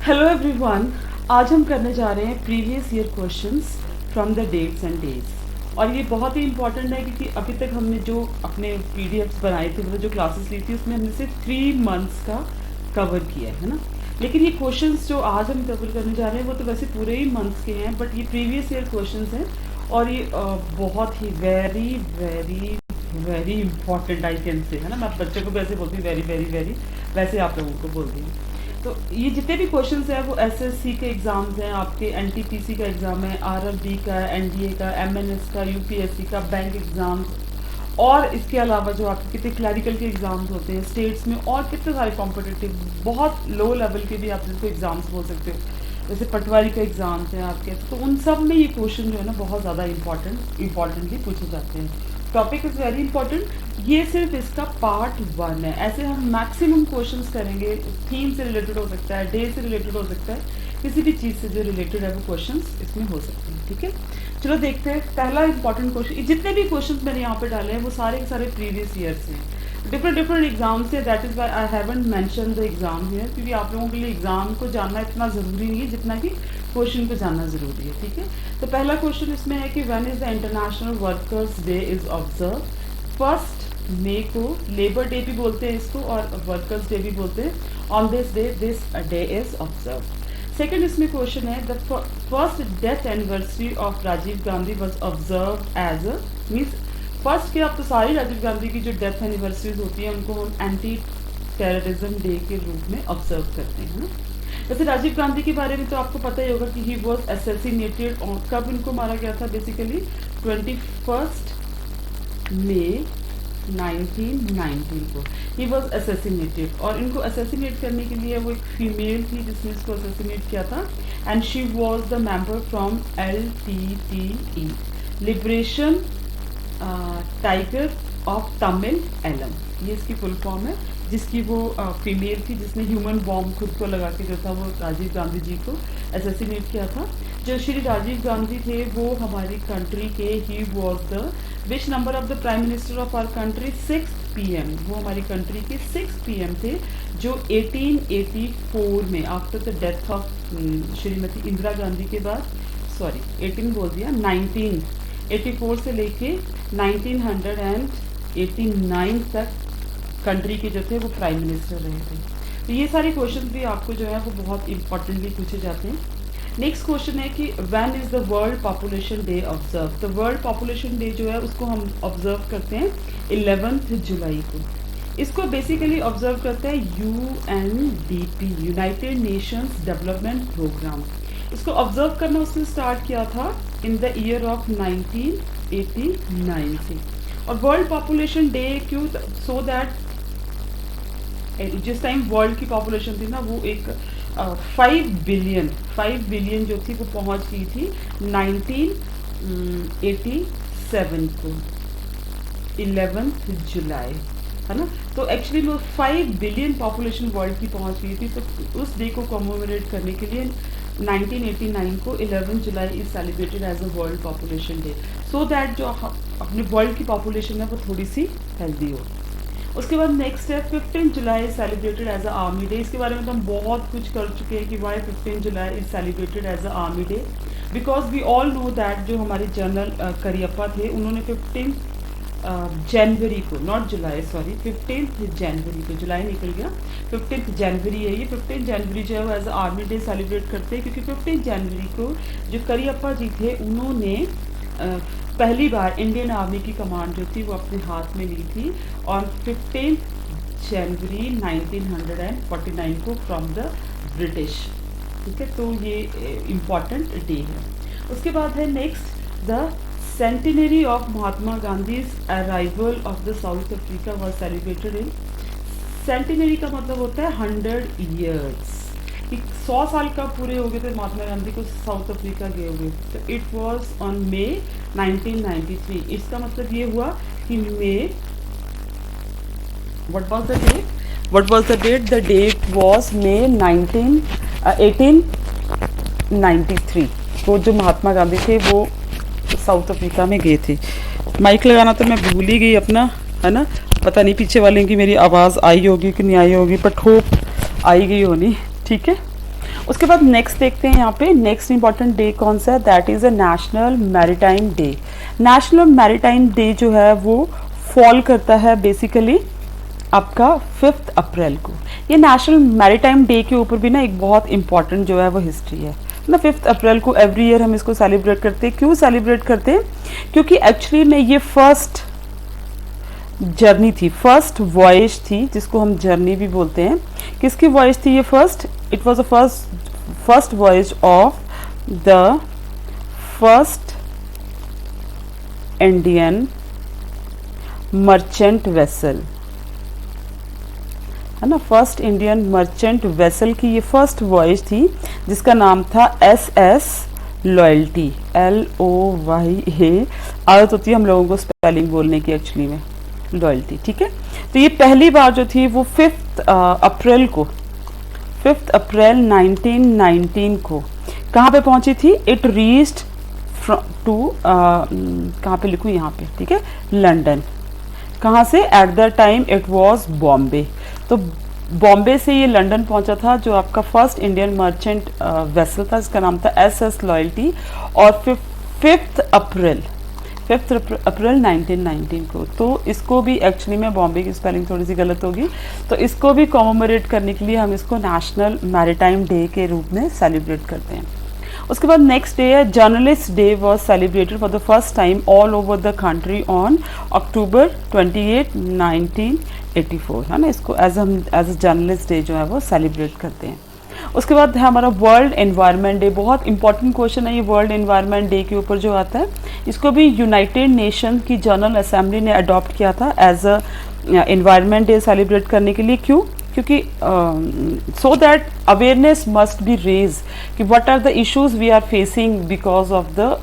Hello everyone, आज हम करने जा रहे हैं previous year questions from the dates and days. और ये बहुत ही इंपॉर्टेंट है क्योंकि अभी तक हमने जो अपने पीडीएफ्स बनाए थे, मतलब जो क्लासेस ली थी, उसमें हमने सिर्फ 3 मंथ्स का कवर किया है ना। लेकिन ये क्वेश्चंस जो आज हम कवर करने जा रहे हैं वो तो वैसे पूरे ही मंथ्स के हैं, बट ये प्रीवियस ईयर क्वेश्चंस हैं और ये बहुत ही very very very important I can say, है ना। मैं बच्चों को भी ऐसे बोलती हूँ वेरी वेरी वेरी, वैसे आप लोगों को बोलती हूँ। तो ये जितने भी क्वेश्चंस हैं वो एसएससी के एग्जाम्स हैं, आपके एनटीपीसी का एग्जाम है, आरआरबी का, एनडीए का, एमएनएस का, यूपीएससी का, बैंक एग्जाम्स, और इसके अलावा जो आपके कितने क्लैरिकल के एग्जाम्स होते हैं स्टेट्स में, और कितने सारे कॉम्पिटिटिव बहुत लो लेवल के भी आप जिसको एग्जाम्स बोल सकते हो, जैसे पटवारी का एग्जाम्स हैं आपके, तो उन सब में ये क्वेश्चन जो है ना बहुत ज़्यादा इंपॉर्टेंटली पूछे जाते हैं। Topic is very important. ये सिर्फ इसका पार्ट 1 है। ऐसे हम मैक्सिमम क्वेश्चंस करेंगे, थीम से रिलेटेड हो सकता है, डे से रिलेटेड हो सकता है, किसी भी चीज़ से जो रिलेटेड है वो क्वेश्चंस इसमें हो सकते हैं। ठीक है, चलो देखते हैं। पहला इंपॉर्टेंट क्वेश्चन, जितने भी क्वेश्चंस मैंने यहाँ पे डाले हैं वो सारे के सारे प्रीवियस ईयर से हैं, डिफरेंट एग्जाम से। That is Y I haven't mention the exam here, क्योंकि आप लोगों के लिए एग्जाम को जानना इतना ज़रूरी नहीं है जितना कि क्वेश्चन को जानना ज़रूरी है। ठीक है, तो पहला क्वेश्चन इसमें है कि when is the international workers day is observe. 1 मई को लेबर डे भी बोलते हैं इसको और वर्कर्स डे भी बोलते हैं। On this day is observe. Second इसमें क्वेश्चन है the first death anniversary of Rajiv Gandhi was observe as a, means first के अब तो सारी राजीव गांधी की जो डेथ एनिवर्सरीज होती हैं उनको हम एंटी टेररिज्म डे के रूप में ऑब्जर्व करते हैं ना। वैसे राजीव गांधी के बारे में तो आपको पता ही होगा कि ही वॉज असैसिनेटेड, कब इनको मारा गया था, बेसिकली 21 मई 1919 को ही वॉज असैसिनेटेड। और इनको असैसिनेट करने के लिए वो एक फीमेल थी जिसने इसको असैसिनेट किया था, and she was the member from LTTE, liberation tiger of Tamil Eelam, ये इसकी फुल फॉर्म है, जिसकी वो फीमेल थी जिसने ह्यूमन बॉम्ब खुद को लगा के जो था वो राजीव गांधी जी को असैसिनेट किया था। जो श्री राजीव गांधी थे वो हमारी कंट्री के, he was the which number of the prime minister of our country, 6 PM, वो हमारी कंट्री के 6 PM थे, जो 1884 में after the death of Shrimati Indira Gandhi के बाद, सॉरी 18 बोल दिया, 1984 से लेके 1989 तक कंट्री के जो थे वो प्राइम मिनिस्टर रहे थे। तो ये सारे क्वेश्चन भी आपको जो है वो बहुत इंपॉर्टेंटली पूछे जाते हैं। नेक्स्ट क्वेश्चन है कि when is the world population day observe. तो वर्ल्ड पॉपुलेशन डे जो है उसको हम ऑब्जर्व करते हैं 11 जुलाई को। इसको बेसिकली ऑब्जर्व करते हैं UNDP, United Nations Development Programme. इसको ऑब्जर्व करना उसने स्टार्ट किया था इन द ईयर ऑफ 1989 से। और वर्ल्ड पॉपुलेशन डे क्यों, सो दैट जिस टाइम वर्ल्ड की पॉपुलेशन थी ना वो एक 5 बिलियन जो थी वो पहुंच गई थी 1987 को 11 जुलाई, है ना। तो एक्चुअली वो 5 बिलियन पॉपुलेशन वर्ल्ड की पहुंच गई थी। तो उस डे को कॉमेमोरेट करने के लिए 1989 को 11 जुलाई is celebrated as a world population day, so that जो अपने वर्ल्ड की पॉपुलेशन है वो थोड़ी सी हेल्दी हो। उसके बाद नेक्स्ट है 15 जुलाई celebrated as a army day. इसके बारे में तो हम बहुत कुछ कर चुके हैं कि वाई 15 जुलाई is celebrated as a army day, because we all know that जो हमारे जनरल करियप्पा थे उन्होंने 15 जनवरी को, नॉट जुलाई, सॉरी 15 जनवरी को, जुलाई निकल गया, 15 जनवरी है ये। 15 जनवरी जो है वो as a army day celebrate करते हैं क्योंकि 15 जनवरी को जो करियप्पा जी थे उन्होंने पहली बार इंडियन आर्मी की कमांड जो थी वो अपने हाथ में ली थी ऑन 15 जनवरी 1949 को फ्रॉम द ब्रिटिश। ठीक है, तो ये इम्पॉर्टेंट डे है। उसके बाद है next the centenary of Mahatma Gandhi's arrival of the south Africa was celebrated in, centenary का मतलब होता है 100 ईयर्स, 100 साल का पूरे हो गए थे महात्मा गांधी को साउथ अफ्रीका गए हुए। तो इट वॉज ऑन May 1993। इसका मतलब ये हुआ कि May, what was the date? The date was May 1893 को जो महात्मा गांधी थे वो साउथ अफ्रीका में गए थे। माइक लगाना तो मैं भूल ही गई अपना, है ना। पता नहीं पीछे वाले की मेरी आवाज़ आई होगी कि नहीं आई होगी, बट होप आई गई होनी। ठीक है, उसके बाद नेक्स्ट देखते हैं यहाँ पे नेक्स्ट इंपॉर्टेंट डे कौन सा है, that is a national maritime day. National maritime day जो है वो फॉल करता है बेसिकली आपका 5 अप्रैल को। ये नेशनल मैरीटाइम डे के ऊपर भी ना एक बहुत इंपॉर्टेंट जो है वो हिस्ट्री है ना। 5 अप्रैल को एवरी ईयर हम इसको सेलिब्रेट करते हैं। क्यों सेलिब्रेट करते हैं? क्योंकि एक्चुअली में ये फर्स्ट जर्नी थी, फर्स्ट वॉयज थी, जिसको हम जर्नी भी बोलते हैं। किसकी वॉयज थी ये first? It was a first voyage of the first Indian merchant vessel, है ना। फर्स्ट इंडियन मर्चेंट वेसल की ये फर्स्ट वॉयज थी जिसका नाम था SS लॉयल्टी, LOYA। आदत होती है हम लोगों को स्पेलिंग बोलने की एक्चुअली में, लॉयल्टी, ठीक है। तो ये पहली बार जो थी वो 5 अप्रैल को, 5 अप्रैल 1919 को कहाँ पे पहुंची थी? इट रीच्ड टू, कहाँ पे लिखूँ यहाँ पे, ठीक है, लंदन। कहाँ से? At the time it was Bombay. तो बॉम्बे से ये लंदन पहुंचा था, जो आपका फर्स्ट इंडियन मर्चेंट वेसल था, जिसका नाम था SS लॉयल्टी। और 5 अप्रैल 1919 को, तो इसको भी एक्चुअली में बॉम्बे की स्पेलिंग थोड़ी सी गलत होगी, तो इसको भी कॉमेमोरेट करने के लिए हम इसको नेशनल मैरीटाइम डे के रूप में सेलिब्रेट करते हैं। उसके बाद नेक्स्ट डे है journalist day, was celebrated for the first time all over the country on October 28, 1984, है ना। इसको एज अ जर्नलिस्ट डे जो है वो सेलिब्रेट करते हैं। उसके बाद है हमारा वर्ल्ड एनवायरनमेंट डे। बहुत इंपॉर्टेंट क्वेश्चन है ये वर्ल्ड एनवायरनमेंट डे के ऊपर जो आता है। इसको भी यूनाइटेड नेशन की जनरल असेंबली ने अडॉप्ट किया था as a environment day celebrate करने के लिए। क्यों? क्योंकि so that awareness must be raise कि what are the issues we are facing because of the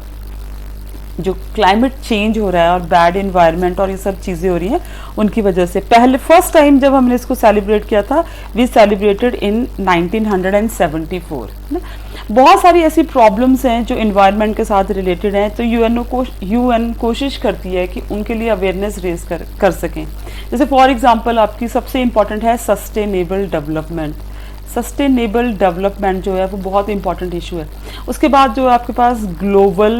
जो क्लाइमेट चेंज हो रहा है और बैड इन्वायरमेंट और ये सब चीज़ें हो रही हैं उनकी वजह से। पहले फर्स्ट टाइम जब हमने इसको सेलिब्रेट किया था, वी सेलिब्रेटेड इन 1974, है ना। बहुत सारी ऐसी प्रॉब्लम्स हैं जो इन्वायरमेंट के साथ रिलेटेड हैं, तो यूएन कोशिश करती है कि उनके लिए अवेयरनेस रेज कर सकें। जैसे फॉर एग्जांपल आपकी सबसे इम्पॉर्टेंट है सस्टेनेबल डेवलपमेंट। सस्टेनेबल डेवलपमेंट जो है वो बहुत इंपॉर्टेंट इशू है। उसके बाद जो आपके पास ग्लोबल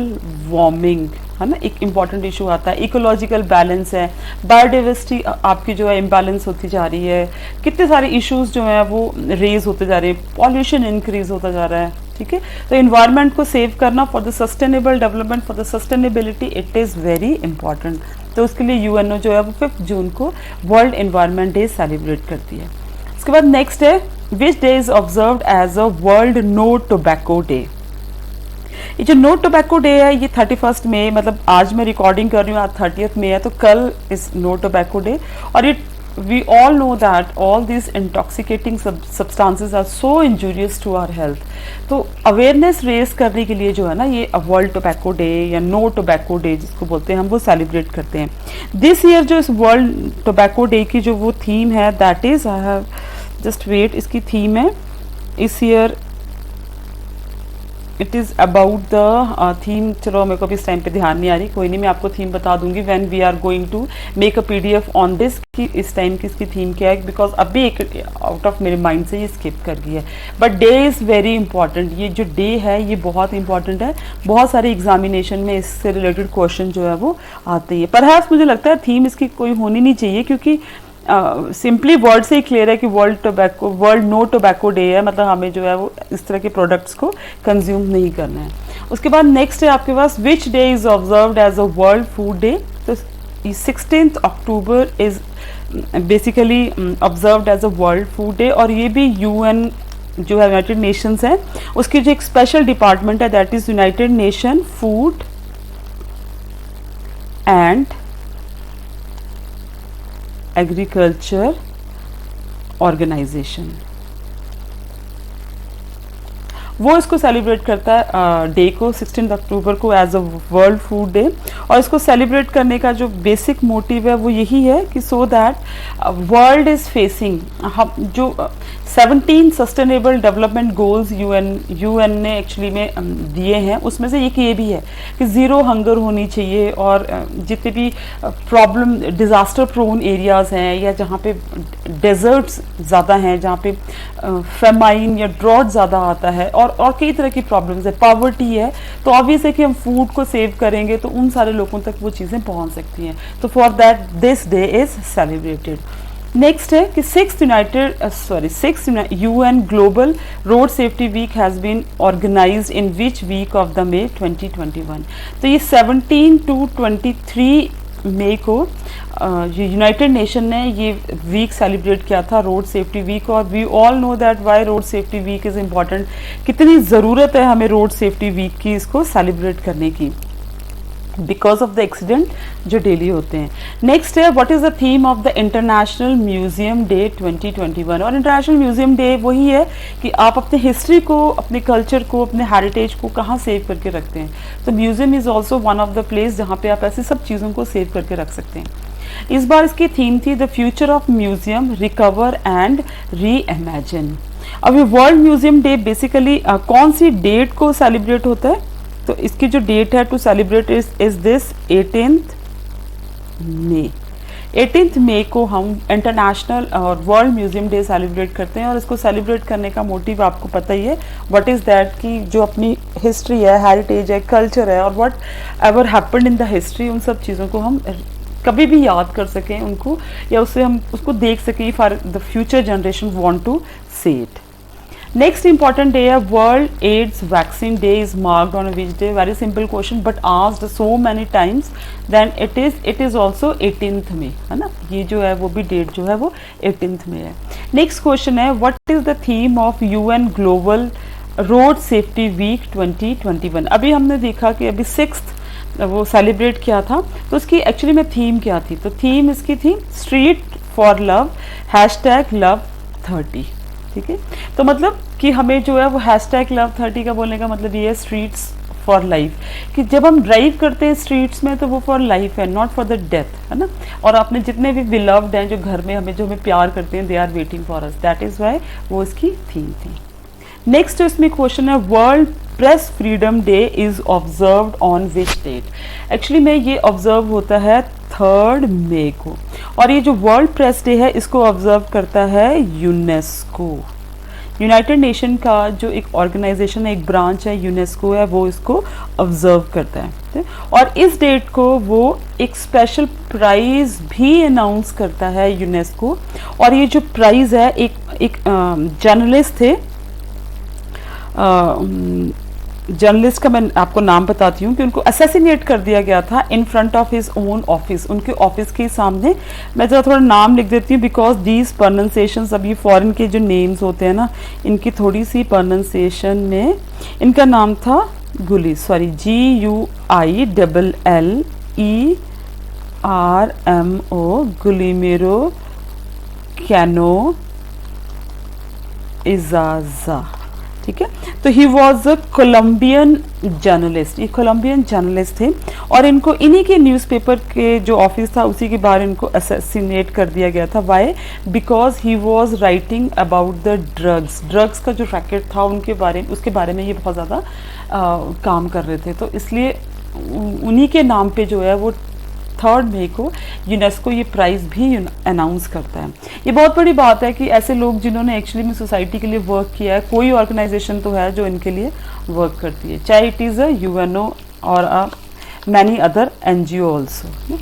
वार्मिंग, है ना, एक इम्पॉर्टेंट इशू आता है। इकोलॉजिकल बैलेंस है, बायोडाइवर्सिटी आपकी जो है इम्बैलेंस होती जा रही है। कितने सारे इश्यूज जो हैं वो रेज होते जा रहे हैं, पॉल्यूशन इंक्रीज होता जा रहा है, ठीक है। तो इन्वायरमेंट को सेव करना for the sustainable development, for the sustainability, it is very important. तो उसके लिए यूएनओ जो है वो 5 जून को वर्ल्ड एनवायरनमेंट डे सेलिब्रेट करती है। उसके बाद नेक्स्ट है which day is observed as a world no tobacco day. ये जो नो टोबैको डे है ये 31 मई, मतलब आज मैं रिकॉर्डिंग कर रही हूँ, आज 30 मई है, तो कल इज नो टोबैको डे। और ये we all know that all this intoxicating substances are so injurious to our health. तो अवेयरनेस रेज करने के लिए जो है ना ये वर्ल्ड टोबैको डे या नो टोबैको डे जिसको बोलते हैं हम, वो सेलिब्रेट करते हैं। दिस ईयर जो इस वर्ल्ड टोबैको डे की जो वो थीम है, that is, I have just wait, इसकी थीम है इस year, it is about the theme. चलो मेरे को भी इस टाइम पे ध्यान नहीं आ रही, कोई नहीं, मैं आपको थीम बता दूंगी when we are going to make a PDF on this कि इस टाइम की इसकी थीम क्या है, बिकॉज अभी एक आउट ऑफ मेरे माइंड से ये स्किप कर गई है। But day is very important. ये जो डे है ये बहुत इंपॉर्टेंट है। बहुत सारे एग्जामिनेशन में इससे रिलेटेड क्वेश्चन जो है वो आते हैं। परहैप्स मुझे लगता है थीम इसकी कोई होनी नहीं चाहिए, क्योंकि सिंपली वर्ड से ही क्लियर है कि वर्ल्ड नो टोबैको डे है, मतलब हमें जो है वो इस तरह के प्रोडक्ट्स को कंज्यूम नहीं करना है। उसके बाद नेक्स्ट है आपके पास which day is observed as a world food day. तो 16 October is basically observed as a world food day, और ये भी UN जो है यूनाइटेड नेशंस है उसकी जो एक स्पेशल डिपार्टमेंट है, that is United nation food and agriculture organisation. वो इसको सेलिब्रेट करता है डे को 16 अक्टूबर को as a world food day. और इसको सेलिब्रेट करने का जो बेसिक मोटिव है वो यही है कि so that world is facing, हम जो 17 सस्टेनेबल डेवलपमेंट गोल्स यूएन ने एक्चुअली में दिए हैं, उसमें से एक ये भी है कि ज़ीरो हंगर होनी चाहिए। और जितने भी प्रॉब्लम डिज़ास्टर प्रोन एरियाज़ हैं या जहाँ पे डेजर्ट्स ज़्यादा हैं, जहाँ पे फेमाइन या ड्रॉट ज़्यादा आता है और कई तरह की प्रॉब्लम्स है, पॉवर्टी है, तो ऑब्वियस है कि हम फूड को सेव करेंगे तो उन सारे लोगों तक वो चीज़ें पहुँच सकती हैं। तो for that this day is celebrated. Next है कि six UN global road safety week has been organised in which week of the May 2021। तो ये 17 to 23 मई को यूनाइटेड नेशन ने ये वीक सेलिब्रेट किया था, रोड सेफ्टी वीक। और we all know that why road safety week is important, कितनी ज़रूरत है हमें रोड सेफ्टी वीक की, इसको सेलिब्रेट करने की, बिकॉज ऑफ द एक्सीडेंट जो डेली होते हैं। नेक्स्ट है what is the theme of the international museum day 2021। और इंटरनेशनल म्यूजियम डे वही है कि आप अपने हिस्ट्री को, अपने कल्चर को, अपने हेरिटेज को कहाँ सेव करके रखते हैं। तो museum is also one of the place जहाँ पे आप ऐसी सब चीज़ों को सेव करके रख सकते हैं। इस बार इसकी थीम थी the future of museum, recover and re imagine. अब ये वर्ल्ड म्यूजियम डे बेसिकली कौन सी डेट को सेलिब्रेट होता है, तो इसकी जो डेट है to celebrate is this 18th May. 18th मई को हम इंटरनेशनल और वर्ल्ड म्यूजियम डे सेलिब्रेट करते हैं। और इसको सेलिब्रेट करने का मोटिव आपको पता ही है, व्हाट इज़ दैट कि जो अपनी हिस्ट्री है, हेरिटेज है, कल्चर है और what ever happened in the history, उन सब चीज़ों को हम कभी भी याद कर सकें उनको, या उससे हम उसको देख सकें for the future generation want to see it. Next important day है World AIDS Vaccine Day is marked on which day? Very simple question but asked so many times. Then it is also 18th May, है ना। ये जो है वो भी date जो है वो 18th में है। Next question है What is the theme of UN Global Road Safety Week 2021? अभी हमने देखा कि अभी 6th वो सेलिब्रेट किया था, तो उसकी एक्चुअली में थीम क्या थी, तो थीम इसकी थी स्ट्रीट फॉर लव #Love30। ठीक है, तो मतलब कि हमें जो है वो #Love30 का बोलने का मतलब ये है स्ट्रीट्स फॉर लाइफ, कि जब हम ड्राइव करते हैं स्ट्रीट्स में तो वो फॉर लाइफ है, नॉट फॉर द डेथ, है ना। और अपने जितने भी बिलव्ड हैं जो घर में जो हमें प्यार करते हैं, they are waiting for us, that is why वो इसकी थीम थी। नेक्स्ट इसमें क्वेश्चन है world press freedom day is observed on which date. Actually में ये ऑब्जर्व होता है 3rd मई को। और ये जो वर्ल्ड प्रेस डे है इसको ऑब्जर्व करता है यूनेस्को। यूनाइटेड नेशन का जो एक ऑर्गेनाइजेशन है, एक ब्रांच है यूनेस्को है, वो इसको ऑब्जर्व करता है। और इस डेट को वो एक स्पेशल प्राइज़ भी अनाउंस करता है यूनेस्को। और ये जो प्राइज़ है एक जर्नलिस्ट थे, जर्नलिस्ट का मैं आपको नाम बताती हूँ कि उनको असैसिनेट कर दिया गया था in front of his own office, उनके ऑफिस के सामने। मैं जरा थोड़ा नाम लिख देती हूँ बिकॉज दीज प्रोनाउंसिएशंस, अब ये फॉरेन के जो नेम्स होते हैं ना, इनकी थोड़ी सी प्रोनाउंसिएशन में, इनका नाम था GUILLERMO गुलिमेरो कैनो इजाजा। ठीक है, तो he was a Columbian journalist, ये कोलम्बियन जर्नलिस्ट थे। और इनको इन्हीं के न्यूज़पेपर के जो ऑफिस था उसी के बारे इनको असैसिनेट कर दिया गया था। Why? Because he was writing about the drugs का जो रैकेट था उसके बारे में ये बहुत ज़्यादा काम कर रहे थे। तो इसलिए उन्हीं के नाम पे जो है वो 3rd मई को यूनेस्को ये प्राइज़ भी अनाउंस करता है। ये बहुत बड़ी बात है कि ऐसे लोग जिन्होंने एक्चुअली में सोसाइटी के लिए वर्क किया है, कोई ऑर्गेनाइजेशन तो है जो इनके लिए वर्क करती है, चाहे इट इज़ अ UNO और many other NGO also.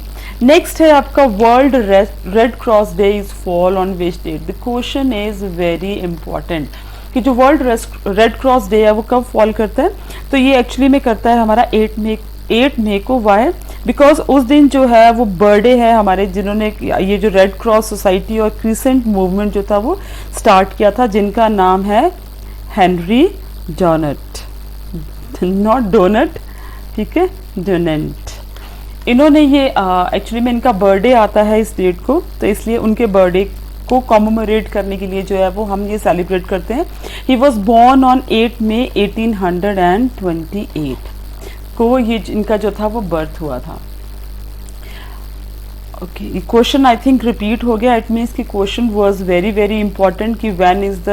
Next है आपका world red cross day is fall on which date. The question is very important कि जो वर्ल्ड रेड क्रॉस डे है वो कब फॉल करता है, तो ये एक्चुअली में करता है हमारा 8 मई को। वाई? बिकॉज उस दिन जो है वो बर्थडे है हमारे, जिन्होंने ये जो रेड क्रॉस सोसाइटी और क्रिसेंट मूवमेंट जो था वो स्टार्ट किया था, जिनका नाम है हेनरी डोनट, नॉट डोनट, ठीक है, डोनेंट। इन्होंने ये एक्चुअली में इनका बर्थडे आता है इस डेट को, तो इसलिए उनके बर्थडे को कॉमेमोरेट करने के लिए जो है वो हम ये सेलिब्रेट करते हैं। ही वॉज बोर्न ऑन 8 मई 1828 को ये इनका जो था वो बर्थ हुआ था। Okay, question I think repeat हो गया। इट मीन्स कि question was very very important कि when is the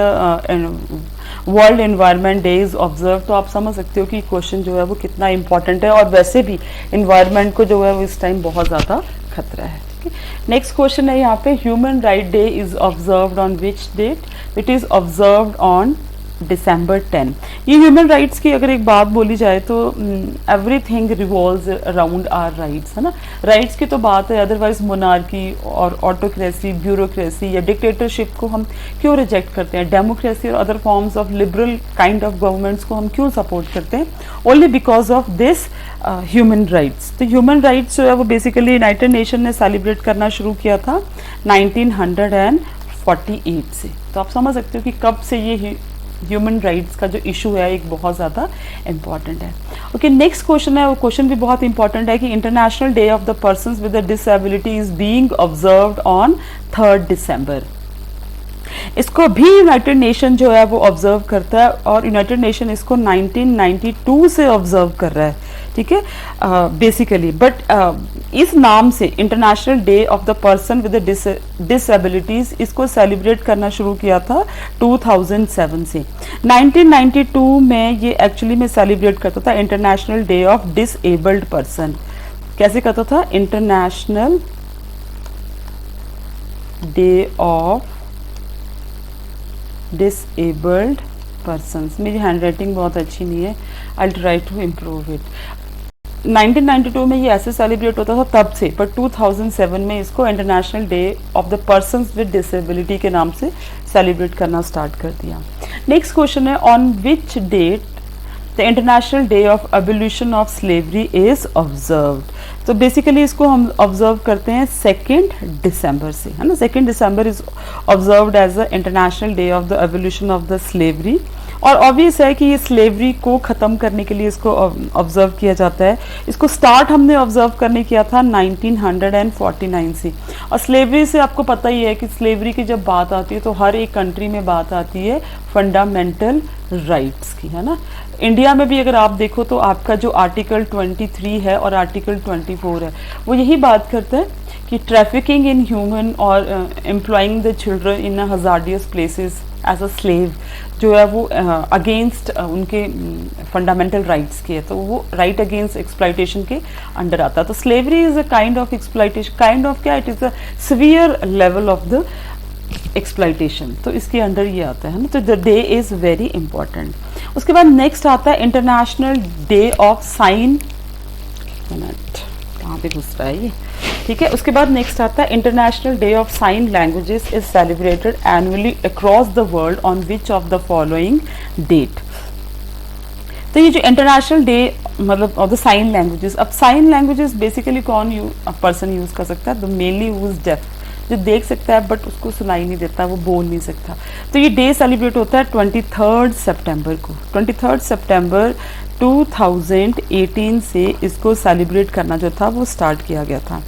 world environment day is observe. तो आप समझ सकते हो कि क्वेश्चन जो है वो कितना इंपॉर्टेंट है, और वैसे भी एनवायरनमेंट को जो है वो इस टाइम बहुत ज़्यादा खतरा है। ठीक है, नेक्स्ट क्वेश्चन है यहाँ पे, human right day is observed on which date? It is observed on December 10। ये ह्यूमन राइट्स की अगर एक बात बोली जाए तो everything revolves around our rights, है ना। राइट्स की तो बात है, अदरवाइज मोनार्की और ऑटोक्रेसी, ब्यूरोक्रेसी या डिक्टेटरशिप को हम क्यों रिजेक्ट करते हैं? डेमोक्रेसी और other forms of liberal kind of governments को हम क्यों सपोर्ट करते हैं? Only because of this human rights. तो ह्यूमन राइट्स जो है वो बेसिकली यूनाइटेड नेशन ने सेलिब्रेट करना शुरू किया था 1948 से। तो आप समझ सकते हो कि कब से ये ह्यूमन राइट्स का जो इशू है एक बहुत ज़्यादा इम्पॉर्टेंट है। ओके, नेक्स्ट क्वेश्चन है, वो क्वेश्चन भी बहुत इंपॉर्टेंट है कि international day of the persons with a disability is being observed on 3 दिसंबर। इसको भी यूनाइटेड नेशन जो है वो ऑब्जर्व करता है, और यूनाइटेड नेशन इसको 1992 से ऑब्जर्व कर रहा है। ठीक है, बेसिकली बट इस नाम से international day of the person with disabilities इसको सेलिब्रेट करना शुरू किया था 2007 से। 1992 में ये एक्चुअली में सेलिब्रेट करता था international day of disabled person. कैसे करता था? International day of disabled persons. मेरी हैंड राइटिंग बहुत अच्छी नहीं है, I try to improve it. 1992 में ये ऐसे सेलिब्रेट होता था तब से, पर 2007 में इसको international day of the persons with disability के नाम से सेलिब्रेट करना स्टार्ट कर दिया। नेक्स्ट क्वेश्चन है, on which date the international day of abolition of slavery is observed? तो बेसिकली इसको हम ऑब्जर्व करते हैं 2 दिसंबर से, है ना। 2 December is observed as the international day of the evolution of the slavery. और ऑब्वियस है कि ये स्लेवरी को ख़त्म करने के लिए इसको ऑब्जर्व किया जाता है। इसको स्टार्ट हमने ऑब्जर्व करने किया था 1949 से। और स्लेवरी से आपको पता ही है कि स्लेवरी की जब बात आती है तो हर एक कंट्री में बात आती है फंडामेंटल राइट्स की, है ना। इंडिया में भी अगर आप देखो तो आपका जो आर्टिकल 23 है और आर्टिकल 24 है वो यही बात करता है कि ट्रैफिकिंग इन ह्यूमन और employing the children in hazardous places as a slave जो है वो अगेंस्ट उनके फंडामेंटल राइट्स के है, तो वो राइट अगेंस्ट एक्सप्लॉइटेशन के अंडर आता है। तो slavery is a kind of exploitation, kind of क्या, it is a severe level of the exploitation, तो इसके अंडर ये आता है ना। तो the day is very important. उसके बाद नेक्स्ट आता है इंटरनेशनल डे ऑफ साइन, कहाँ पे घुस रहा है ये, ठीक है। उसके बाद नेक्स्ट आता है international day of sign languages is celebrated annually across the world on which of the following date. तो ये जो इंटरनेशनल डे मतलब ऑफ द साइन लैंग्वेजेस, अब साइन लैंग्वेजेस बेसिकली कौन पर्सन यूज कर सकता है? तो मेनली यूज डेफ, जो देख सकता है बट उसको सुनाई नहीं देता, वो बोल नहीं सकता। तो ये डे सेलिब्रेट होता है 23 सितंबर को। 23 सितंबर 2018 से इसको सेलिब्रेट करना जो था वो स्टार्ट किया गया था।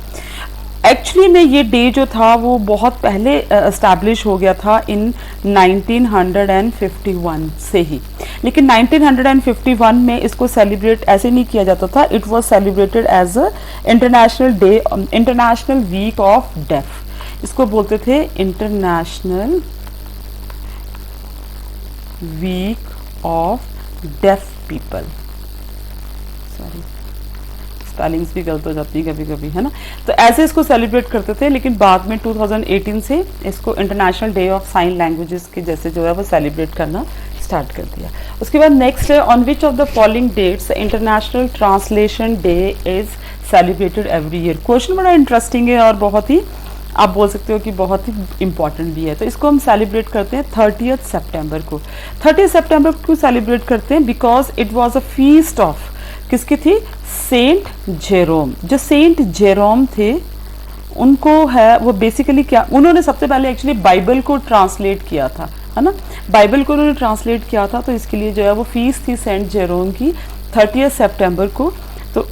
एक्चुअली में ये डे जो था वो बहुत पहले एस्टैब्लिश हो गया था इन 1951 से ही, लेकिन 1951 में इसको सेलिब्रेट ऐसे नहीं किया जाता था। It was celebrated as a international day, international week of deaf. इसको बोलते थे international week of deaf people. Sorry, spellings भी गलत हो जाती है कभी कभी, है ना। तो ऐसे इसको सेलिब्रेट करते थे, लेकिन बाद में 2018 से इसको international day of sign languages के जैसे जो है वो सेलिब्रेट करना स्टार्ट कर दिया। उसके बाद नेक्स्ट है on which of the following dates international translation day is celebrated every year. Question बड़ा इंटरेस्टिंग है और बहुत ही आप बोल सकते हो कि बहुत ही इंपॉर्टेंट भी है। तो इसको हम सेलिब्रेट करते हैं 30 सितंबर को। 30 सितंबर को क्यों सेलिब्रेट करते हैं? Because it was a feast of, किसकी थी? Saint Jerome. जो सेंट जेरोम थे उनको है वो बेसिकली क्या, उन्होंने सबसे पहले एक्चुअली बाइबल को ट्रांसलेट किया था, है ना। बाइबल को उन्होंने ट्रांसलेट किया था, तो इसके लिए जो है वो फीस थी सेंट जेरोम की 30 सितंबर को। तो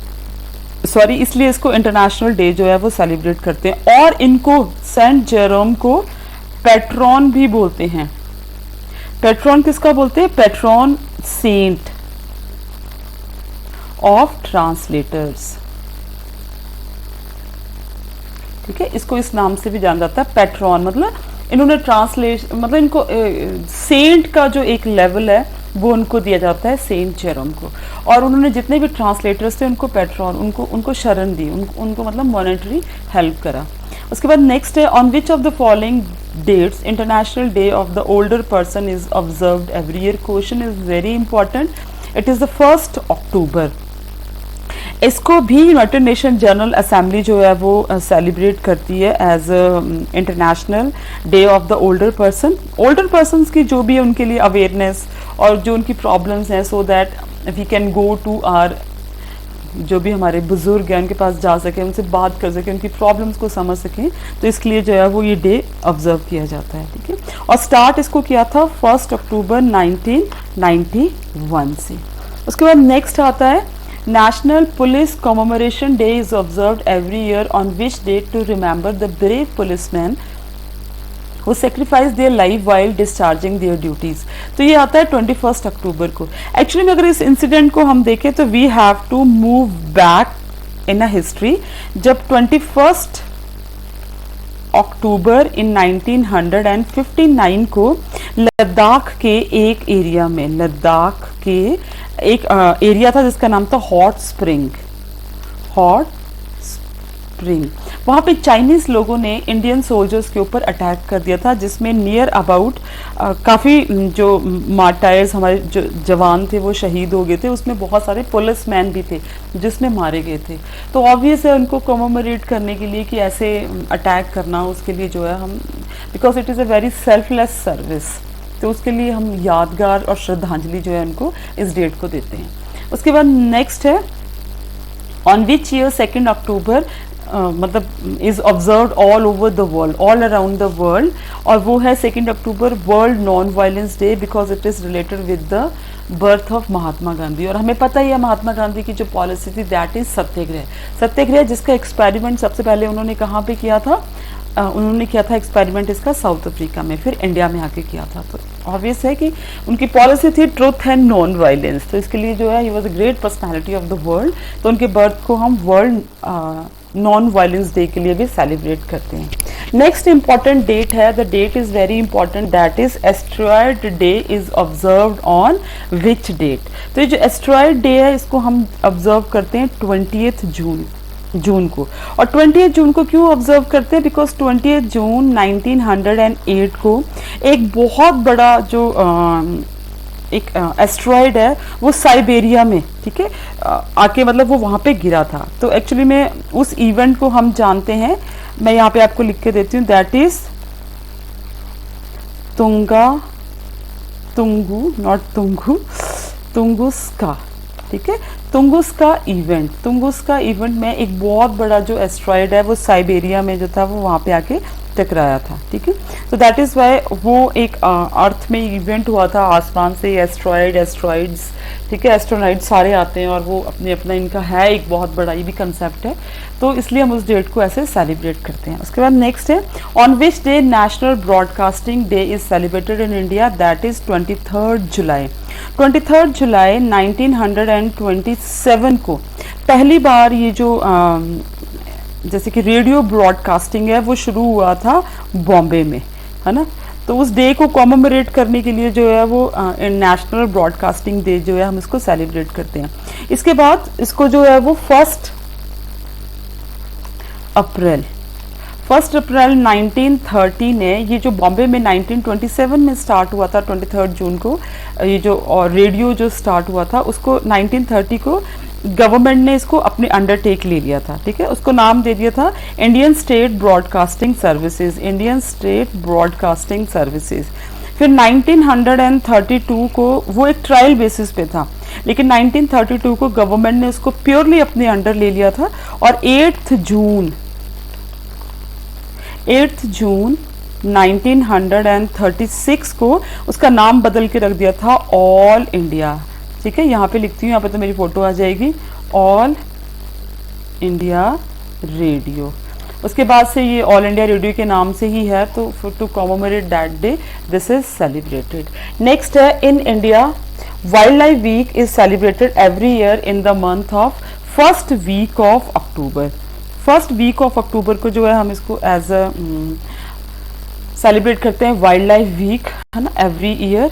सॉरी, इसलिए इसको इंटरनेशनल डे जो है वो सेलिब्रेट करते हैं। और इनको सेंट जेरोम को पैट्रॉन भी बोलते हैं। पैट्रॉन किसका बोलते हैं? पैट्रॉन सेंट ऑफ ट्रांसलेटर्स, ठीक है, इसको इस नाम से भी जाना जाता है पैट्रॉन। मतलब इन्होंने ट्रांसलेट, मतलब इनको सेंट का जो एक लेवल है वो उनको दिया जाता है, सेंट जेरोम को। और उन्होंने जितने भी ट्रांसलेटर्स थे उनको पैट्रॉन, उनको शरण दी, उनको मतलब मॉनेटरी हेल्प करा। उसके बाद नेक्स्ट है, on which of the following dates international day of the older person is observed every year. Question is very important. It is the 1 October. इसको भी यूनाइटेड नेशन जनरल असेंबली जो है वो celebrate करती है as international day of the older person. Older person की जो भी है उनके लिए अवेयरनेस और जो उनकी प्रॉब्लम्स हैं, so that we can go to our, जो भी हमारे बुजुर्ग हैं उनके पास जा सकें, उनसे बात कर सकें, उनकी प्रॉब्लम्स को समझ सकें। तो इसके लिए जो है वो ये डे ऑब्जर्व किया जाता है, ठीक है। और स्टार्ट इसको किया था 1 अक्टूबर 1991 से। उसके बाद नेक्स्ट आता है, national police commemoration day is observed every year on which date to remember the brave policeman who sacrifice their life while discharging their duties। तो ये आता है 21 अक्टूबर को। एक्चुअली में अगर इस इंसिडेंट को हम देखें तो we have to move back in a history. जब 21 अक्टूबर इन 1959 को लद्दाख के एक एरिया में, लद्दाख के एक एरिया था जिसका नाम था हॉट स्प्रिंग, वहाँ पे चाइनीज लोगों ने इंडियन सोल्जर्स के ऊपर अटैक कर दिया था, जिसमें नियर अबाउट काफ़ी जो मार्टायर्स हमारे जो जवान थे वो शहीद हो गए थे। उसमें बहुत सारे पुलिसमैन भी थे जिसमें मारे गए थे। तो ऑब्वियस है उनको कॉमेमोरेट करने के लिए कि ऐसे अटैक करना, उसके लिए जो है हम, because it is a very selfless service, तो उसके लिए हम यादगार और श्रद्धांजलि जो है उनको इस डेट को देते हैं। उसके बाद नेक्स्ट है, ऑन विच ईयर 2 अक्टूबर मतलब is observed all over the world, all around the world, और वो है 2 October world non violence day, because it is related with the birth of Mahatma Gandhi. और हमें पता ही है महात्मा गांधी की जो पॉलिसी थी दैट इज सत्याग्रह। सत्याग्रह जिसका एक्सपेरिमेंट सबसे पहले उन्होंने कहाँ पे किया था? उन्होंने किया था एक्सपेरिमेंट इसका साउथ अफ्रीका में, फिर इंडिया में आके किया था। तो ऑब्वियस है कि उनकी पॉलिसी थी ट्रुथ एंड नॉन वायलेंस। तो इसके लिए जो है he was a great personality of the world. तो उनके बर्थ को हम वर्ल्ड नॉन वायलेंस डे के लिए भी सेलिब्रेट करते हैं। नेक्स्ट इंपॉर्टेंट डेट है, the date is very important, that is asteroid day is observed on which date. तो ये जो एस्ट्रॉयड डे है इसको हम ऑब्जर्व करते हैं 20 जून को। और 20 जून को क्यों ऑब्जर्व करते हैं? बिकॉज 20 जून 1908 को एक बहुत बड़ा जो एक एस्ट्रॉयड है वो साइबेरिया में, ठीक है, आके मतलब वो वहाँ पे गिरा था। तो एक्चुअली में उस इवेंट को हम जानते हैं, मैं यहाँ पे आपको लिख के देती हूँ, दैट इज तुंगुस्का, ठीक है, तुंगुस्का इवेंट में एक बहुत बड़ा जो एस्ट्रॉयड है वो साइबेरिया में जो था वो वहाँ पे आके टकराया था, ठीक है। तो दैट इज वाई वो एक अर्थ में इवेंट हुआ था, आसमान से एस्ट्रॉइड्स, ठीक है, एस्ट्रोनॉइड सारे आते हैं और वो अपने अपना इनका है एक बहुत बड़ा ये भी कंसेप्ट है। तो इसलिए हम उस डेट को ऐसे सेलिब्रेट करते हैं। उसके बाद नेक्स्ट है, on which day national broadcasting day is celebrated in India, that is 23 जुलाई। 23 जुलाई 1927 को पहली बार ये जो जैसे कि रेडियो ब्रॉडकास्टिंग है वो शुरू हुआ था बॉम्बे में, है ना। तो उस डे को कॉमेमोरेट करने के लिए जो है वो नेशनल ब्रॉडकास्टिंग डे जो है हम इसको सेलिब्रेट करते हैं। इसके बाद इसको जो है वो 1 अप्रैल 1930 ने, ये जो बॉम्बे में 1927 में स्टार्ट हुआ था 23 जून को, ये जो और रेडियो जो स्टार्ट हुआ था उसको 1930 को गवर्नमेंट ने इसको अपने अंडरटेक ले लिया था, ठीक है। उसको नाम दे दिया था इंडियन स्टेट ब्रॉडकास्टिंग सर्विसेज। फिर 1932 को वो एक ट्रायल बेसिस पे था, लेकिन 1932 को गवर्नमेंट ने उसको प्योरली अपने अंडर ले लिया था और 8 जून 1936 को उसका नाम बदल के रख दिया था ऑल इंडिया, ठीक है। यहाँ पे लिखती हूँ, यहाँ पे तो मेरी फोटो आ जाएगी, ऑल इंडिया रेडियो। उसके बाद से ये ऑल इंडिया रेडियो के नाम से ही है, तो to commemorate that day this is celebrated. Next है, in India wildlife week is celebrated every year in the month of first week of October. First week of October को जो है हम इसको एज अ सेलिब्रेट करते हैं wild life week, है ना, एवरी ईयर।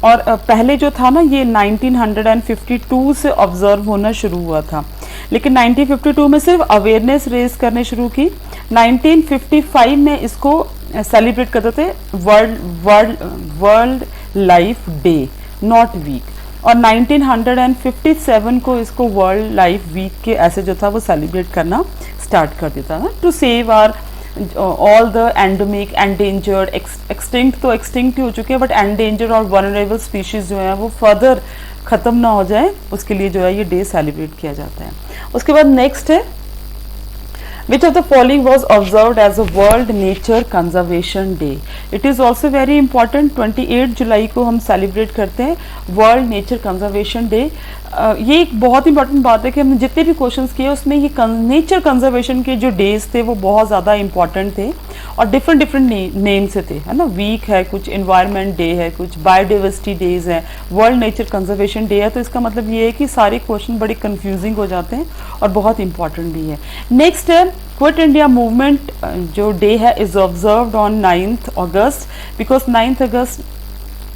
और पहले जो था ना ये 1952 से ऑब्जर्व होना शुरू हुआ था, लेकिन 1952 में सिर्फ अवेयरनेस रेज करने शुरू की। 1955 में इसको सेलिब्रेट करते थे world life day, not week. और 1957 को इसको वर्ल्ड लाइफ वीक के ऐसे जो था वो सेलिब्रेट करना स्टार्ट कर देता था, to save our all the endemic, endangered, extinct तो एक्सटिंक्ट ही हो चुके हैं, बट एंडेंजर्ड और वनरेबल स्पीशीज जो है वो फर्दर खत्म ना हो जाए, उसके लिए जो है ये डे सेलिब्रेट किया जाता है। उसके बाद नेक्स्ट है, which of the following was observed as a World Nature Conservation Day? It is also very important। 28 जुलाई को हम सेलिब्रेट करते हैं वर्ल्ड नेचर कंजर्वेशन डे। ये एक बहुत इंपॉर्टेंट बात है कि हमने जितने भी क्वेश्चंस किए उसमें ये नेचर कंजर्वेशन के जो डेज थे वो बहुत ज़्यादा इंपॉर्टेंट थे और डिफरेंट डिफरेंट नेम से थे, है ना। वीक है, कुछ इन्वायरमेंट डे है, कुछ बायोडाइवर्सिटी डेज है, वर्ल्ड नेचर कंजर्वेशन डे है। तो इसका मतलब ये है कि सारे क्वेश्चन बड़े कंफ्यूजिंग हो जाते हैं और बहुत इंपॉर्टेंट भी है। नेक्स्ट है, क्विट इंडिया मूवमेंट जो डे है is observed on 9th August, because 9th अगस्त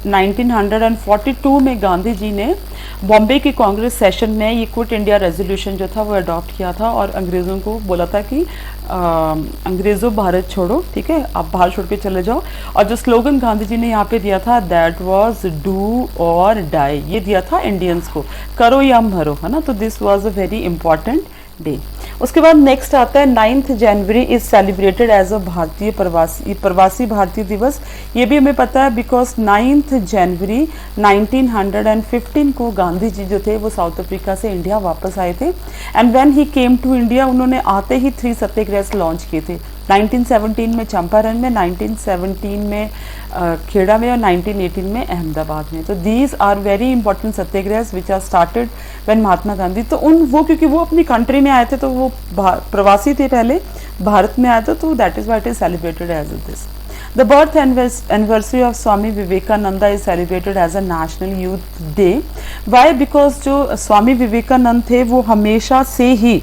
1942 में गांधी जी ने बॉम्बे के कांग्रेस सेशन में ये क्विट इंडिया रेजोल्यूशन जो था वो अडॉप्ट किया था और अंग्रेज़ों को बोला था कि अंग्रेज़ों भारत छोड़ो, ठीक है, आप भारत छोड़ के चले जाओ। और जो स्लोगन गांधी जी ने यहाँ पे दिया था, दैट वाज डू और डाई, ये दिया था इंडियंस को, करो या मरो, है ना। तो this was a very important day. उसके बाद नेक्स्ट आता है 9th January is celebrated as a Bharatiya Pravasi भारतीय दिवस। ये भी हमें पता है बिकॉज 9th जनवरी 1915 को गांधी जी जो थे वो साउथ अफ्रीका से इंडिया वापस आए थे। And when he came to India, उन्होंने आते ही 3 सत्याग्रह लॉन्च किए थे। 1917 में चंपारण में, 1917 में खेड़ा में और 1918 में अहमदाबाद में। तो these are very important satyagraha which are started when Mahatma Gandhi. तो क्योंकि वो अपनी कंट्री में आए थे तो वो प्रवासी थे, पहले भारत में आए थे, तो that is why it is celebrated as this. The birth anniversary of Swami Vivekananda is celebrated as a national youth day. Why? Because जो स्वामी विवेकानंद थे वो हमेशा से ही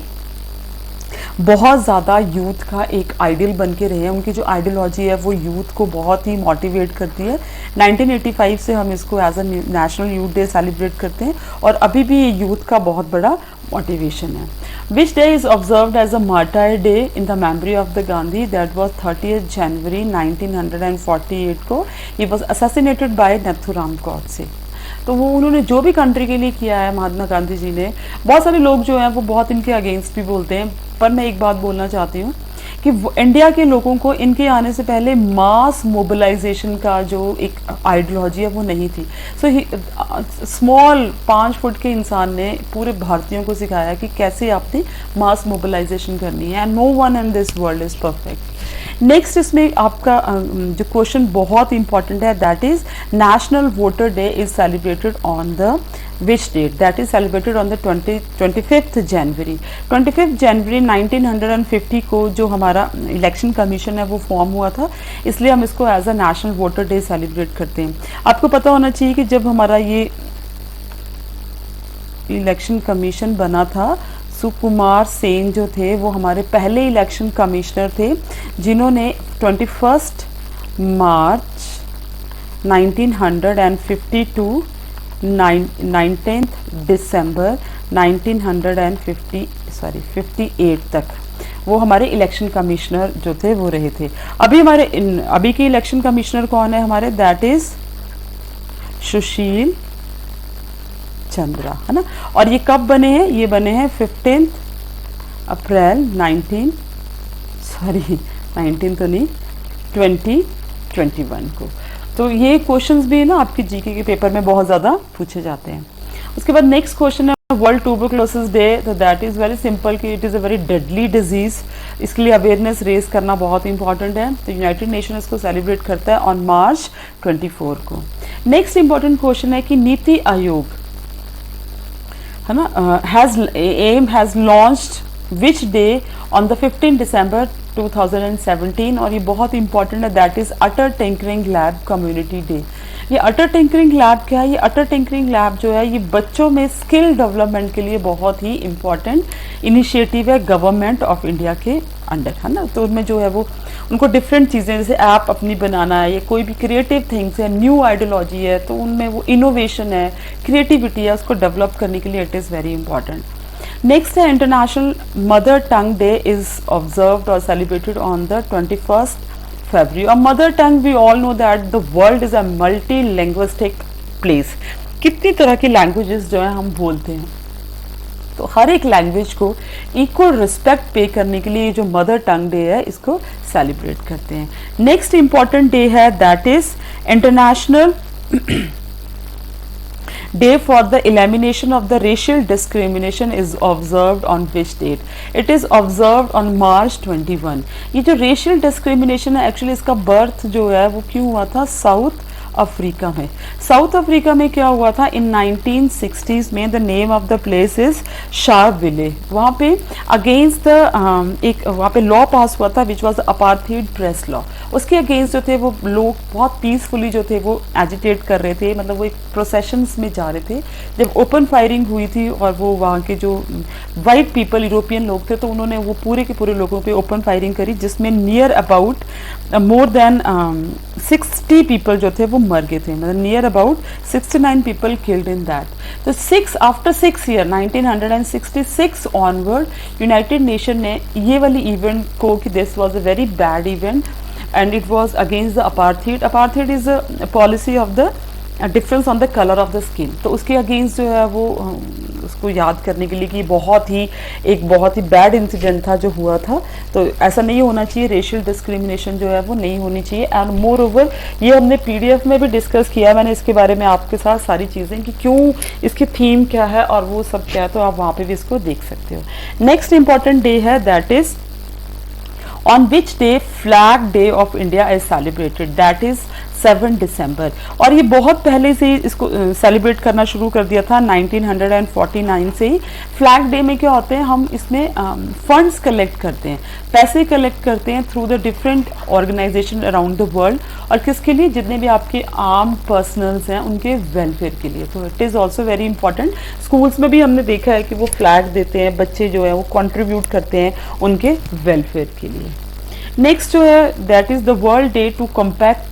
बहुत ज़्यादा यूथ का एक आइडियल बन के रहे हैं। उनकी जो आइडियोलॉजी है वो यूथ को बहुत ही मोटिवेट करती है। 1985 से हम इसको as a national youth day celebrate करते हैं और अभी भी ये यूथ का बहुत बड़ा मोटिवेशन है। Which day is observed as a martyr day in the memory of the Gandhi, that was 30th January 1948 को। He was assassinated by Nathuram Godse. तो वो उन्होंने जो भी कंट्री के लिए किया है महात्मा गांधी जी ने, बहुत सारे लोग जो हैं वो बहुत इनके अगेंस्ट भी बोलते हैं, पर मैं एक बात बोलना चाहती हूँ कि इंडिया के लोगों को इनके आने से पहले मास मोबिलाइजेशन का जो एक आइडियोलॉजी है वो नहीं थी। सो स्मॉल 5 फुट के इंसान ने पूरे भारतीयों को सिखाया कि कैसे आपने मास मोबिलाइजेशन करनी है। No one in this world is perfect. Next इसमें आपका जो क्वेश्चन बहुत इंपॉर्टेंट है, that is national voter day is celebrated on the which date? That is celebrated on the 25th January. 25th जनवरी 1950 को जो हमारा इलेक्शन कमीशन है वो फॉर्म हुआ था, इसलिए हम इसको as a national voter day celebrate करते हैं। आपको पता होना चाहिए कि जब हमारा ये इलेक्शन कमीशन बना था, सुकुमार सेन जो थे वो हमारे पहले इलेक्शन कमिश्नर थे, जिन्होंने 21 मार्च 1952 19th दिसंबर 58 तक वो हमारे इलेक्शन कमिश्नर जो थे वो रहे थे। अभी के इलेक्शन कमिश्नर कौन है हमारे? दैट इज सुशील चंद्रा, है ना। और ये कब बने हैं? ये बने हैं 15 अप्रैल 2021 को। तो ये क्वेश्चंस भी ना आपकी जीके के पेपर में बहुत ज़्यादा पूछे जाते हैं। उसके बाद नेक्स्ट क्वेश्चन है वर्ल्ड ट्यूबरक्लोसिस डे। तो दैट इज़ वेरी सिंपल कि it is a very deadly disease, इसके लिए अवेयरनेस रेज करना बहुत इंपॉर्टेंट है। तो यूनाइटेड नेशन इसको सेलिब्रेट करता है ऑन मार्च 24 को। नेक्स्ट इंपॉर्टेंट क्वेश्चन है कि नीति आयोग, है ना, has launched which day on the 15 December 2017 और ये बहुत इंपॉर्टेंट है, that is utter tinkering lab community day. ये अटर टिंकरिंग लैब क्या है? ये अटर टिंकरिंग लैब जो है ये बच्चों में स्किल डेवलपमेंट के लिए बहुत ही इम्पॉर्टेंट इनिशिएटिव है गवर्नमेंट ऑफ इंडिया के अंडर, है ना। तो उनमें जो है वो उनको डिफरेंट चीज़ें जैसे ऐप अपनी बनाना है या कोई भी क्रिएटिव थिंग्स है, न्यू आइडियोलॉजी है, तो उनमें वो इनोवेशन है, क्रिएटिविटी है, उसको डेवलप करने के लिए it is very important. Next है international mother tongue day is observed और celebrated on the 21st February। और mother tongue we all know that the world is a multi linguistic place. कितनी तरह की लैंग्वेजेस जो है हम बोलते हैं, तो हर एक लैंग्वेज को इक्वल रिस्पेक्ट पे करने के लिए जो मदर टंग डे है इसको सेलिब्रेट करते हैं। नेक्स्ट इंपॉर्टेंट डे है that is international Day for the elimination of the racial discrimination is observed on which date? It is observed on March 21। ये जो racial discrimination है एक्चुअली इसका birth जो है वो क्यों हुआ था? साउथ अफ्रीका में। साउथ अफ्रीका में क्या हुआ था? इन 1960s में the name of the place is Sharpeville. वहाँ पे अगेंस्ट द एक वहाँ पे लॉ पास हुआ था which was apartheid press law. उसके अगेंस्ट जो थे वो लोग बहुत पीसफुली जो थे वो एजिटेट कर रहे थे, मतलब वो एक प्रोसेशंस में जा रहे थे। जब ओपन फायरिंग हुई थी और वो वहाँ के जो वाइट पीपल यूरोपियन लोग थे तो उन्होंने वो पूरे के पूरे लोगों पे ओपन फायरिंग करी, जिसमें near about more than 60 people जो थे वो मर गए थे, मतलब near about 69 people killed in that. तो after 6 year 1966 onward united nation ने ये वाली इवेंट को कि this was a very bad event and it was against the apartheid। apartheid is a policy of the difference on the color of the skin। तो उसके against जो है वो उसको याद करने के लिए कि बहुत ही बैड इंसिडेंट था जो हुआ था। तो ऐसा नहीं होना चाहिए, रेशियल डिस्क्रिमिनेशन जो है वो नहीं होनी चाहिए। एंड मोर ओवर ये हमने PDF में भी डिस्कस किया, मैंने इसके बारे में आपके साथ सारी चीज़ें कि क्यों इसकी थीम क्या है और वो सब क्या है, तो आप वहाँ पे भी इसको देख सकते हो। नेक्स्ट इंपॉर्टेंट डे है that is on which day flag day of India is celebrated, that is 7 दिसंबर। और ये बहुत पहले से ही इसको सेलिब्रेट करना शुरू कर दिया था 1949 से ही। फ्लैग डे में क्या होते हैं, हम इसमें फंड्स कलेक्ट करते हैं, पैसे कलेक्ट करते हैं through the different organization around the world. और किसके लिए? जितने भी आपके आर्म पर्सनल्स हैं उनके वेलफेयर के लिए। तो it is also very important. Schools में भी हमने देखा है कि वो फ्लैग देते हैं, बच्चे जो है वो कॉन्ट्रीब्यूट करते हैं उनके वेलफेयर के लिए। नेक्स्ट जो है that is the world day to compact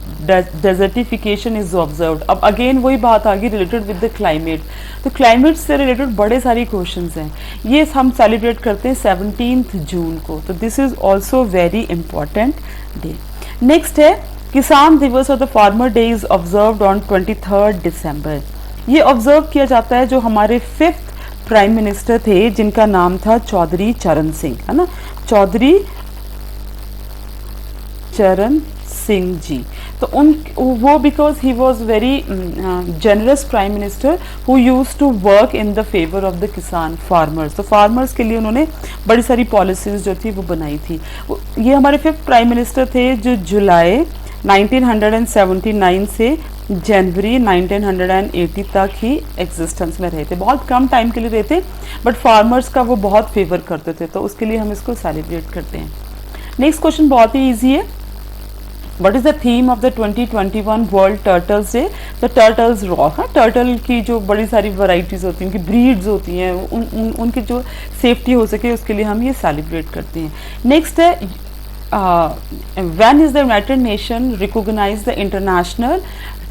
desertification is observed. अब अगेन वही बात आ गई रिलेटेड विद द क्लाइमेट। तो क्लाइमेट से रिलेटेड बड़े सारी क्वेश्चंस हैं, ये हम सेलिब्रेट करते हैं 17 जून को। तो this is also very important day. Next है किसान दिवस और the farmer day is observed on 23 दिसंबर। ये ऑब्जर्व किया जाता है जो हमारे 5th प्राइम मिनिस्टर थे जिनका नाम था चौधरी चरण सिंह, है ना, चौधरी चरण सिंह जी। तो वो because he was very generous prime minister who use to work in the favour of the kisan farmers. तो फार्मर्स के लिए उन्होंने बड़ी सारी पॉलिसीज जो थी वो बनाई थी। ये हमारे 5th प्राइम मिनिस्टर थे जो जुलाई 1979 से जनवरी 1980 तक ही एग्जिस्टेंस में रहे थे। बहुत कम टाइम के लिए रहे थे, बट फार्मर्स का वो बहुत फेवर करते थे, तो उसके लिए हम इसको सेलिब्रेट करते हैं। नेक्स्ट क्वेश्चन बहुत ही ईजी है। What is the theme of the 2021 World Turtles Day? The Turtles Raw। हाँ, टर्टल की जो बड़ी सारी वैरायटीज होती हैं, उनकी ब्रीड्स होती हैं, उनकी जो सेफ्टी हो सके उसके लिए हम ये सेलिब्रेट करते हैं। नेक्स्ट है when is the United Nation recognize the international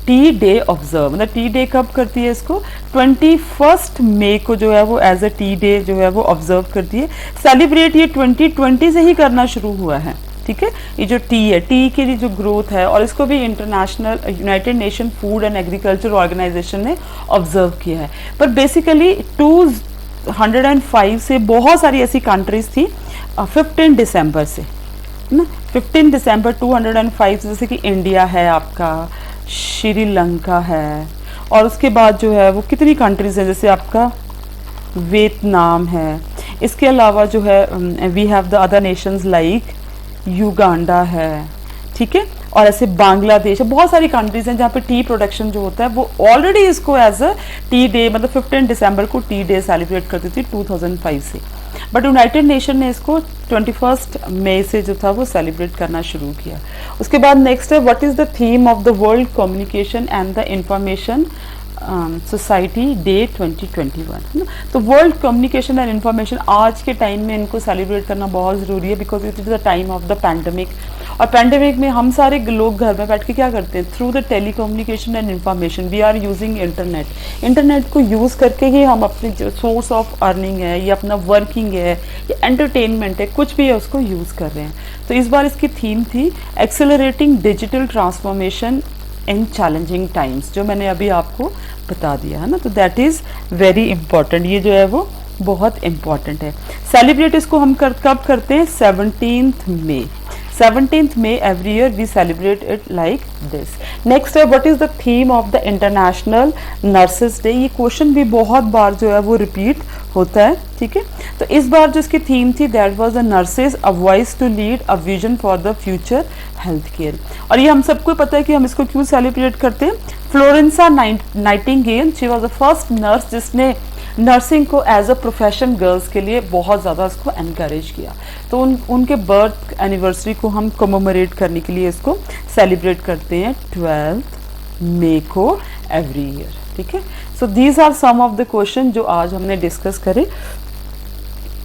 T day observe. मतलब टी डे कब करती है इसको? 21 मई को जो है वो एज अ टी डे जो है वो ऑब्जर्व करती है। सेलिब्रेट ये 2020 से ही करना शुरू हुआ है, ठीक है। ये जो टी है, टी के लिए जो ग्रोथ है, और इसको भी international united nation food and agriculture organization ने ऑब्जर्व किया है। पर बेसिकली 205 से बहुत सारी ऐसी कंट्रीज थी 15 दिसंबर से, है ना, 15 दिसंबर 205 जैसे कि इंडिया है आपका, श्रीलंका है, और उसके बाद जो है वो कितनी कंट्रीज हैं, जैसे आपका वियतनाम है। इसके अलावा जो है we have the other nations like Uganda है, ठीक है, और ऐसे बांग्लादेश है। बहुत सारी कंट्रीज हैं जहाँ पे टी प्रोडक्शन जो होता है वो ऑलरेडी इसको एज अ टी डे, मतलब 15 दिसंबर को टी डे सेलिब्रेट करती थी 2005 से। बट यूनाइटेड नेशन ने इसको 21 मई से जो था वो सेलिब्रेट करना शुरू किया। उसके बाद नेक्स्ट है what is the theme of the world communication and the information society day 2021, है ना। तो वर्ल्ड कम्युनिकेशन एंड इंफॉर्मेशन आज के टाइम में इनको सेलिब्रेट करना बहुत ज़रूरी है, because it is the time of the pandemic. और पैंडमिक में हम सारे लोग घर में बैठ के क्या करते हैं, through the telecommunication and information we are using internet. Internet को यूज़ करके ही हम अपने जो सोर्स ऑफ अर्निंग है या अपना वर्किंग है या एंटरटेनमेंट है, कुछ भी है, उसको यूज़ कर रहे हैं। तो इस बार इसकी थीम थी accelerating digital transformation in challenging times, जो मैंने अभी आपको बता दिया है ना। तो दैट इज़ वेरी इंपॉर्टेंट, ये जो है वो बहुत इंपॉर्टेंट है। सेलिब्रेट इसको हम कब करते हैं, 17th May. 17th May every year we celebrate it like this. Next है what is the theme of the International Nurses Day। ये क्वेश्चन भी बहुत बार जो है वो रिपीट होता है, ठीक है। तो इस बार जो इसकी थीम थी that was the nurses a voice to lead a vision for the future health care. और ये हम सबको पता है कि हम इसको क्यों सेलिब्रेट करते हैं। Florence Nightingale, she was the first nurse जिसने नर्सिंग को एज अ प्रोफेशन गर्ल्स के लिए बहुत ज़्यादा इसको एनकरेज किया। तो उनके बर्थ एनिवर्सरी को हम कमोमरेट करने के लिए इसको सेलिब्रेट करते हैं 12 मई को एवरी ईयर, ठीक है। So these are some of the question जो आज हमने डिस्कस करे।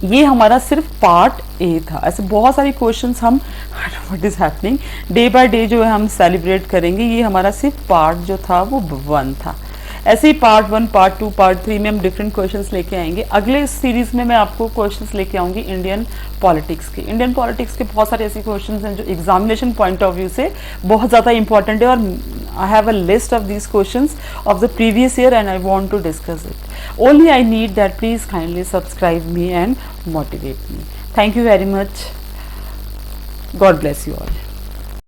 ये हमारा सिर्फ पार्ट ए था, ऐसे बहुत सारे क्वेश्चंस हम what is happening day by day जो है हम सेलिब्रेट करेंगे। ये हमारा सिर्फ पार्ट जो था वो 1 था। ऐसे ही पार्ट 1, पार्ट 2, पार्ट 3 में हम डिफरेंट क्वेश्चंस लेके आएंगे। अगले सीरीज में मैं आपको क्वेश्चंस लेके आऊंगी इंडियन पॉलिटिक्स के। इंडियन पॉलिटिक्स के बहुत सारे ऐसे क्वेश्चंस हैं जो एग्जामिनेशन पॉइंट ऑफ व्यू से बहुत ज़्यादा इंपॉर्टेंट है, और I have a list of these questions of the previous year and I want to discuss it. Only I need that please kindly subscribe me and motivate me. Thank you very much. God bless you all.